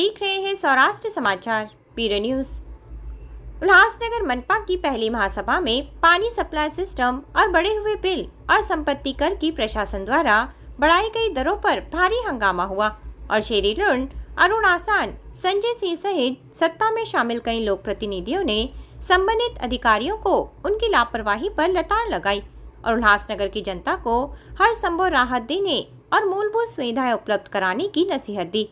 देख रहे हैं सौराष्ट्र समाचार ब्यूरो न्यूज। उल्लासनगर मनपा की पहली महासभा में पानी सप्लाई सिस्टम और बढ़े हुए बिल और संपत्ति कर की प्रशासन द्वारा बढ़ाई गई दरों पर भारी हंगामा हुआ और शेरी ऋण अरुण आसान संजय सिंह सहित सत्ता में शामिल कई लोक प्रतिनिधियों ने संबंधित अधिकारियों को उनकी लापरवाही पर लताड़ लगाई और उल्लासनगर की जनता को हर संभव राहत देने और मूलभूत सुविधाएं उपलब्ध कराने की नसीहत दी।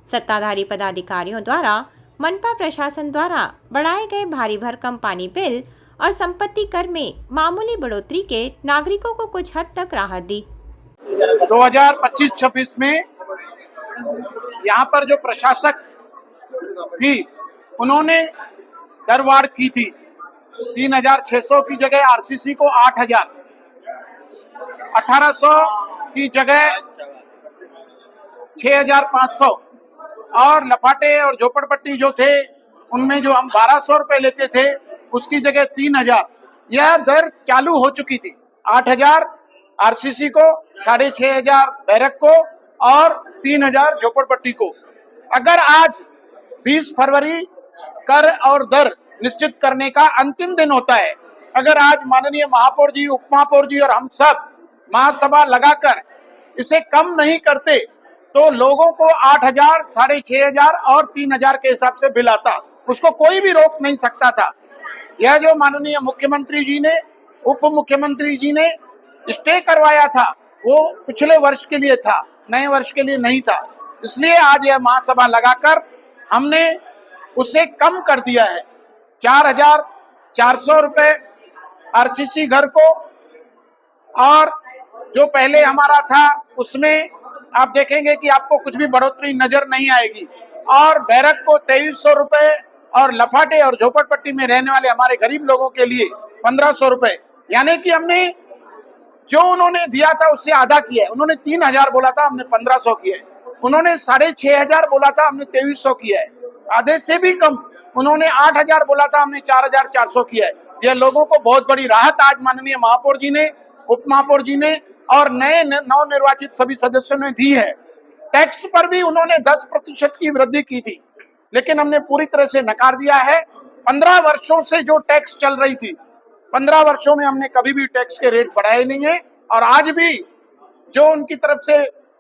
सत्ताधारी पदाधिकारियों द्वारा मनपा प्रशासन द्वारा बढ़ाए गए भारी भरकम पानी बिल और संपत्ति कर में मामूली बढ़ोतरी के नागरिकों को कुछ हद तक राहत दी। 2025-26 में यहाँ पर जो प्रशासक थी उन्होंने दरवार की थी। 3600 की जगह आरसीसी को 8000, 1800 की जगह 6500 और लफाटे और झोपड़पट्टी जो थे उनमें जो हम 1200 रुपए लेते थे उसकी जगह 3000 यह दर चालू हो चुकी थी। 8000 आरसीसी को, 6500 बैरक को और 3000 झोपड़पट्टी को। अगर आज 20 फरवरी कर और दर निश्चित करने का अंतिम दिन होता है, अगर आज माननीय महापौर जी, उप महापौर जी और हम सब महासभा लगाकर इसे कम नहीं करते तो लोगों को 8000, 6500 और 3000 के हिसाब से बिल आता, उसको कोई भी रोक नहीं सकता था। यह जो माननीय मुख्यमंत्री जी ने, उप मुख्यमंत्री जी ने स्टे करवाया था वो पिछले वर्ष के लिए था, नए वर्ष के लिए नहीं था। इसलिए आज यह महासभा लगाकर हमने उसे कम कर दिया है। 4400 रुपए आरसीसी घर को, और जो पहले हमारा था उसमें आप देखेंगे कि आपको कुछ भी बढ़ोतरी नजर नहीं आएगी, और बैरक को 2300 रुपए और लफाटे और झोपड़पट्टी में रहने वाले हमारे गरीब लोगों के लिए 1500 रुपए, यानी कि हमने जो उन्होंने दिया था उससे आधा किया है। उन्होंने 3000 बोला था, हमने 1500 किया है। उन्होंने 6500 बोला था, हमने 2300 किया है। आधे से भी कम उन्होंने 8000 बोला था, हमने 4400 किया है। यह लोगों को बहुत बड़ी राहत आज माननीय महापौर जी ने, उप महापौर जी ने और नए नवनिर्वाचित सभी सदस्यों ने दी है। टैक्स पर भी उन्होंने 10% की वृद्धि की थी, लेकिन हमने पूरी तरह से नकार दिया है। 15 वर्षों से जो टैक्स चल रही थी, 15 वर्षों में हमने कभी भी टैक्स के रेट बढ़ाए नहीं है, और आज भी जो उनकी तरफ से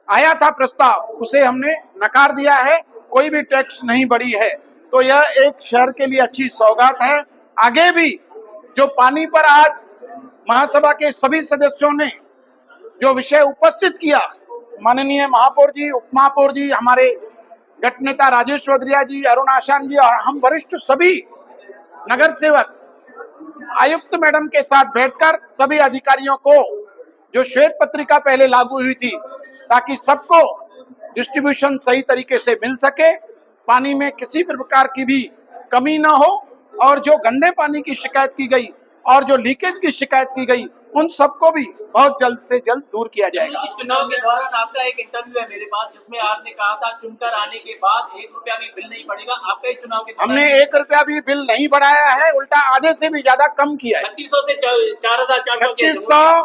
आया था प्रस्ताव उसे हमने नकार दिया है। कोई भी टैक्स नहीं बढ़ी है, तो यह एक शहर के लिए अच्छी सौगात है। आगे भी जो पानी पर आज महासभा के सभी सदस्यों ने जो विषय उपस्थित किया, माननीय महापौर जी, उप महापौर जी, हमारे गट नेता राजेश वद्रिया जी, अरुण आसान जी और हम वरिष्ठ सभी नगर सेवक आयुक्त मैडम के साथ बैठकर सभी अधिकारियों को जो श्वेत पत्रिका पहले लागू हुई थी ताकि सबको डिस्ट्रीब्यूशन सही तरीके से मिल सके, पानी में किसी प्रकार की भी कमी ना हो, और जो गंदे पानी की शिकायत की गई और जो लीकेज की शिकायत की गई उन सबको भी बहुत जल्द से जल्द दूर किया जाएगा। चुनाव के दौरान आपका एक इंटरव्यू है मेरे पास जिसमें आपने कहा था चुनकर आने के बाद 1 रुपया भी बिल नहीं बढ़ेगा। आपका चुनाव के हमने 1 रुपया भी बिल नहीं बढ़ाया है, उल्टा आधे से भी ज्यादा कम किया है। 3600 से 4400। 3600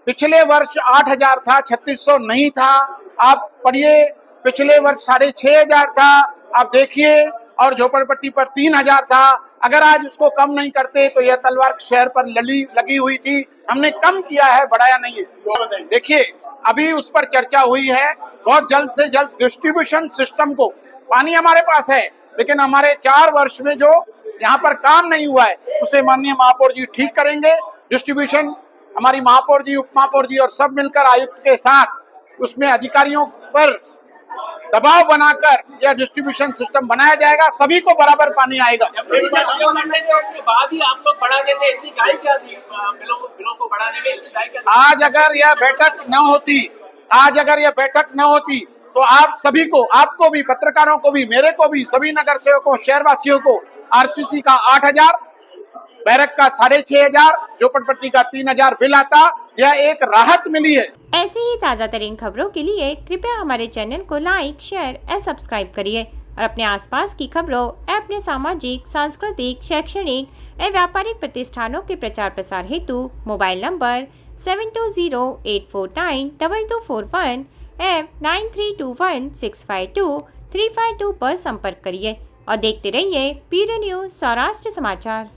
पिछले वर्ष 8000 था, 3600 नहीं था। आप पढ़िए, पिछले वर्ष 6500 था, आप देखिए, और झोपड़पट्टी पर 3000 था। अगर आज उसको कम नहीं करते तो यह तलवार शहर पर लगी हुई थी। हमने कम किया है, बढ़ाया नहीं है। देखिए, अभी उस पर चर्चा हुई है, बहुत जल्द से जल्द डिस्ट्रीब्यूशन सिस्टम को, पानी हमारे पास है लेकिन हमारे 4 वर्ष में जो यहाँ पर काम नहीं हुआ है उसे माननीय महापौर जी ठीक करेंगे। डिस्ट्रीब्यूशन हमारी महापौर जी, उप महापौर जी और सब मिलकर आयुक्त के साथ उसमें अधिकारियों पर दबाव बनाकर यह डिस्ट्रीब्यूशन सिस्टम बनाया जाएगा, सभी को बराबर पानी आएगा। उसके बाद ही आप लोग बढ़ा देते, इतनी गाय क्या थी बिलों को बढ़ाने में, इतनी गाय क्या थी? आज अगर यह बैठक न होती तो आप सभी को, आपको भी, पत्रकारों को भी, मेरे को भी, सभी नगर सेवकों, शहरवासियों को आरसीसी का 8000, बैरक का 6500, झोपड़पट्टी का 3000 बिल आता। यह एक राहत मिली है। ऐसे ही ताज़ा तरीन खबरों के लिए कृपया हमारे चैनल को लाइक, शेयर और सब्सक्राइब करिए और अपने आसपास की खबरों, अपने सामाजिक, सांस्कृतिक, शैक्षणिक एवं व्यापारिक प्रतिष्ठानों के प्रचार प्रसार हेतु मोबाइल नंबर 7208492241 एप 9321652352 पर संपर्क करिए और देखते रहिए पीडीए न्यूज सौराष्ट्र समाचार।